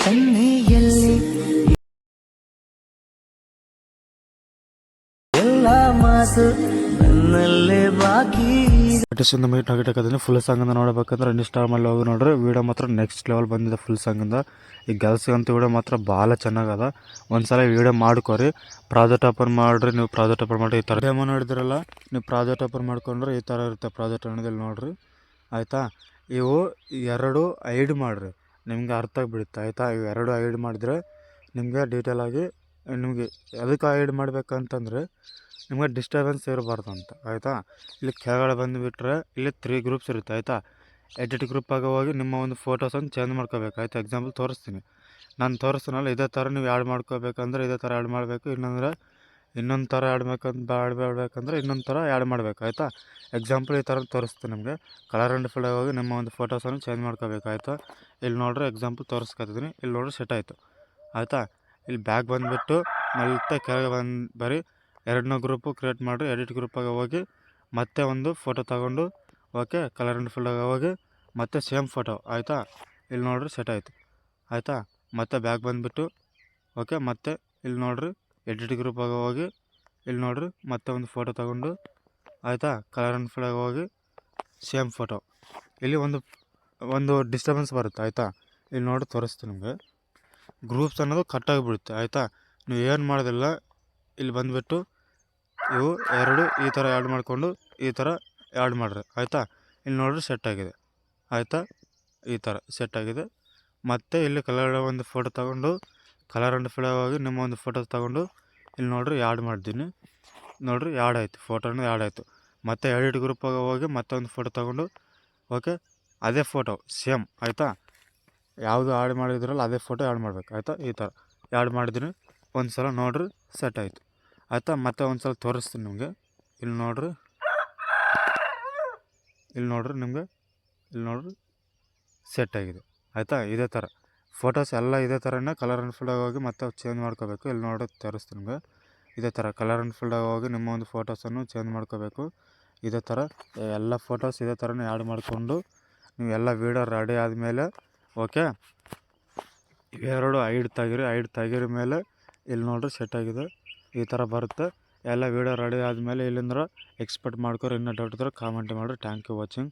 ಕಣ್ಣಿಯಲ್ಲಿ ಎಲ್ಲ ಮಾತು ನನ್ನಲ್ಲೇ ಬಾಕಿ. ಮೀಟ್ ಆಗಿಟ್ಟಕದೀನಿ. ಫುಲ್ ಸಾಂಗಿಂದ ನೋಡಬೇಕಂದ್ರೆ ಇನ್ಸ್ಟಾಗ್ರಾಮಲ್ಲಿ ಹೋಗಿ ನೋಡ್ರಿ. ವೀಡಿಯೋ ಮಾತ್ರ ನೆಕ್ಸ್ಟ್ ಲೆವೆಲ್ ಬಂದಿದೆ ಫುಲ್ ಸಾಂಗಿಂದ. ಈ ಗರ್ಲ್ಸ್ಗಂತೂ ವೀಡಿಯೋ ಮಾತ್ರ ಭಾಳ ಚೆನ್ನಾಗದ. ಒಂದ್ಸಲ ವೀಡಿಯೋ ಮಾಡ್ಕೊರಿ. ಪ್ರಾಜೆಕ್ಟ್ ಓಪನ್ ಮಾಡಿರಿ. ನೀವು ಪ್ರಾಜೆಕ್ಟ್ ಓಪನ್ ಮಾಡಿ ಈ ಥರ ಡೆಮೋ ನೋಡಿದ್ರಲ್ಲ, ನೀವು ಪ್ರಾಜೆಕ್ಟ್ ಓಪನ್ ಮಾಡ್ಕೊಂಡ್ರೆ ಈ ಥರ ಇರುತ್ತೆ ಪ್ರಾಜೆಕ್ಟ್ ಅನ್ನೋದಿಲ್ಲ ನೋಡ್ರಿ. ಆಯಿತಾ, ಇವು ಎರಡು ಐಡ್ ಮಾಡಿರಿ, ನಿಮ್ಗೆ ಅರ್ಥ ಆಗಿಬಿಡುತ್ತೆ. ಆಯಿತಾ, ಇವು ಎರಡು ಐಡ್ ಮಾಡಿದ್ರೆ ನಿಮಗೆ ಡೀಟೇಲಾಗಿ ನಿಮಗೆ ಎದಕ್ಕೆ ಐಡ್ ಮಾಡಬೇಕಂತಂದರೆ ನಿಮಗೆ ಡಿಸ್ಟರ್ಬೆನ್ಸ್ ಇರಬಾರ್ದು ಅಂತ. ಆಯಿತಾ, ಇಲ್ಲಿ ಕೆಳಗಡೆ ಬಂದುಬಿಟ್ರೆ ಇಲ್ಲಿ 3 ಗ್ರೂಪ್ಸ್ ಇರುತ್ತೆ. ಆಯಿತಾ, ಎಡಿಟ್ ಗ್ರೂಪಾಗ ಹೋಗಿ ನಿಮ್ಮ ಒಂದು ಫೋಟೋಸನ್ನು ಚೇಂಜ್ ಮಾಡ್ಕೋಬೇಕು. ಆಯಿತಾ, ಎಕ್ಸಾಂಪಲ್ ತೋರಿಸ್ತೀನಿ. ನಾನು ತೋರಿಸ್ತೀನಲ್ಲ, ಇದೇ ಥರ ನೀವು ಆ್ಯಡ್ ಮಾಡ್ಕೋಬೇಕಂದ್ರೆ ಇದೇ ಥರ ಆ್ಯಡ್ ಮಾಡಬೇಕು. ಇನ್ನೊಂದು ಥರ ಆಡ್ಬೇಕಂದ್ರೆ ಇನ್ನೊಂದು ಥರ ಆ್ಯಡ್ ಮಾಡಬೇಕು. ಆಯಿತಾ, ಎಕ್ಸಾಂಪಲ್ ಈ ಥರ ತೋರಿಸ್ತೀನಿ ನಿಮಗೆ. ಕಲರ್ ಆ್ಯಂಡ್ ಫಿಲ್ ಹೋಗಿ ನಿಮ್ಮ ಒಂದು ಫೋಟೋಸನ್ನು ಚೇಂಜ್ ಮಾಡ್ಕೋಬೇಕು. ಆಯಿತಾ, ಇಲ್ಲಿ ನೋಡ್ರಿ ಎಕ್ಸಾಂಪಲ್ ತೋರಿಸ್ಕೊತಿದ್ದೀನಿ. ಇಲ್ಲಿ ನೋಡ್ರಿ ಸೆಟ್ ಆಯಿತು. ಆಯಿತಾ, ಇಲ್ಲಿ ಬ್ಯಾಗ್ ಬಂದುಬಿಟ್ಟು ಮತ್ತೆ ಕೆಳಗೆ ಬರೀ 2 ಗ್ರೂಪು ಕ್ರಿಯೇಟ್ ಮಾಡಿರಿ. ಎಡಿಟ್ ಗ್ರೂಪಾಗ ಹೋಗಿ ಮತ್ತೆ ಒಂದು ಫೋಟೋ ತಗೊಂಡು ಓಕೆ, ಕಲರ್ ಆ್ಯಂಡ್ ಫಿಲ್ಲಾಗ ಹೋಗಿ ಮತ್ತೆ ಸೇಮ್ ಫೋಟೋ. ಆಯಿತಾ, ಇಲ್ಲಿ ನೋಡ್ರಿ ಸೆಟ್ ಆಯಿತು. ಆಯಿತಾ, ಮತ್ತೆ ಬ್ಯಾಗ್ ಬಂದುಬಿಟ್ಟು ಓಕೆ, ಮತ್ತೆ ಇಲ್ಲಿ ನೋಡ್ರಿ ಎಡಿಟ್ ಗ್ರೂಪಾಗ ಹೋಗಿ ಇಲ್ಲಿ ನೋಡ್ರಿ ಮತ್ತೆ ಒಂದು ಫೋಟೋ ತಗೊಂಡು ಆಯಿತಾ, ಕಲರ್ ಆ್ಯಂಡ್ ಫಿಲ್ಲಾಗ ಹೋಗಿ ಸೇಮ್ ಫೋಟೋ. ಇಲ್ಲಿ ಒಂದು ಡಿಸ್ಟರ್ಬೆನ್ಸ್ ಬರುತ್ತೆ. ಆಯಿತಾ, ಇಲ್ಲಿ ನೋಡಿ ತೋರಿಸ್ತೀನಿ ನಿಮಗೆ. ಗ್ರೂಪ್ಸ್ ಅನ್ನೋದು ಕಟ್ಟಾಗಿಬಿಡುತ್ತೆ. ಆಯಿತಾ, ನೀವು ಏನು ಮಾಡೋದಿಲ್ಲ, ಇಲ್ಲಿ ಬಂದುಬಿಟ್ಟು ಇವು ಎರಡು ಈ ಥರ ಆ್ಯಡ್ ಮಾಡಿಕೊಂಡು ಈ ಥರ ಆ್ಯಡ್ ಮಾಡಿರಿ. ಆಯಿತಾ, ಇಲ್ಲಿ ನೋಡ್ರಿ ಸೆಟ್ ಆಗಿದೆ. ಆಯಿತಾ, ಈ ಥರ ಸೆಟ್ ಆಗಿದೆ. ಮತ್ತು ಇಲ್ಲಿ ಕಲರ್ ಒಂದು ಫೋಟೋ ತಗೊಂಡು ಕಲರ್ ಆ್ಯಂಡ್ ಫಿಲ್ ಹೋಗಿ ನಿಮ್ಮ ಒಂದು ಫೋಟೋ ತಗೊಂಡು ಇಲ್ಲಿ ನೋಡ್ರಿ ಆ್ಯಡ್ ಮಾಡಿದ್ದೀನಿ. ನೋಡ್ರಿ ಆ್ಯಡ್ ಆಯಿತು, ಫೋಟೋನು ಆ್ಯಡ್ ಆಯಿತು. ಮತ್ತು ಎಡಿಟ್ ಗ್ರೂಪಾಗ ಹೋಗಿ ಮತ್ತೆ ಒಂದು ಫೋಟೋ ತಗೊಂಡು ಓಕೆ, ಅದೇ ಫೋಟೋ ಸೇಮ್. ಆಯಿತಾ, ಯಾವುದು ಆ್ಯಡ್ ಮಾಡಿದ್ರಲ್ಲ ಅದೇ ಫೋಟೋ ಆ್ಯಡ್ ಮಾಡಬೇಕು. ಆಯಿತಾ, ಈ ಥರ ಆ್ಯಡ್ ಮಾಡಿದ್ದೀನಿ. ಒಂದು ಸಲ ನೋಡ್ರಿ ಸೆಟ್ ಆಯಿತು. ಆಯಿತಾ, ಮತ್ತೆ ಒಂದು ಸಲ ತೋರಿಸ್ತೀನಿ ನಿಮಗೆ. ಇಲ್ಲಿ ನೋಡ್ರಿ ನಿಮಗೆ ಇಲ್ಲಿ ನೋಡ್ರಿ ಸೆಟ್ ಆಗಿದೆ. ಆಯಿತಾ, ಇದೇ ಥರ ಫೋಟೋಸ್ ಎಲ್ಲ ಇದೇ ಥರನೇ ಕಲರ್ ಆ್ಯಂಡ್ ಫಿಲ್ಡಾಗ ಹೋಗಿ ಮತ್ತೆ ಚೇಂಜ್ ಮಾಡ್ಕೋಬೇಕು. ಇಲ್ಲಿ ನೋಡಿ ತೋರಿಸ್ತೀನಿ ನಿಮಗೆ. ಇದೇ ಥರ ಕಲರ್ ಆ್ಯಂಡ್ ಫಿಲ್ಡಾಗ ಹೋಗಿ ನಿಮ್ಮ ಒಂದು ಫೋಟೋಸನ್ನು ಚೇಂಜ್ ಮಾಡ್ಕೋಬೇಕು. ಇದೇ ಥರ ಎಲ್ಲ ಫೋಟೋಸ್ ಇದೇ ಥರನೇ ಆ್ಯಡ್ ಮಾಡಿಕೊಂಡು ನೀವು ಎಲ್ಲ ವೀಡಿಯೋ ರೆಡಿ ಆದಮೇಲೆ ಓಕೆ, ಇವೆರಡು ಐಡ್ ತೆಗಿರಿ ಮೇಲೆ ಇಲ್ಲಿ ನೋಡ್ರಿ ಸೆಟ್ ಆಗಿದೆ. ಈ ಥರ ಬರುತ್ತೆ. ಎಲ್ಲ ವೀಡಿಯೋ ರೆಡಿ ಆದಮೇಲೆ ಇಲ್ಲಿಂದ ಎಕ್ಸ್ಪೆಕ್ಟ್ ಮಾಡ್ಕೊರಿ. ಇನ್ನೂ ಡೌಟ್ ಇದ್ರೆ ಕಾಮೆಂಟ್ ಮಾಡಿರಿ. Thank you watching.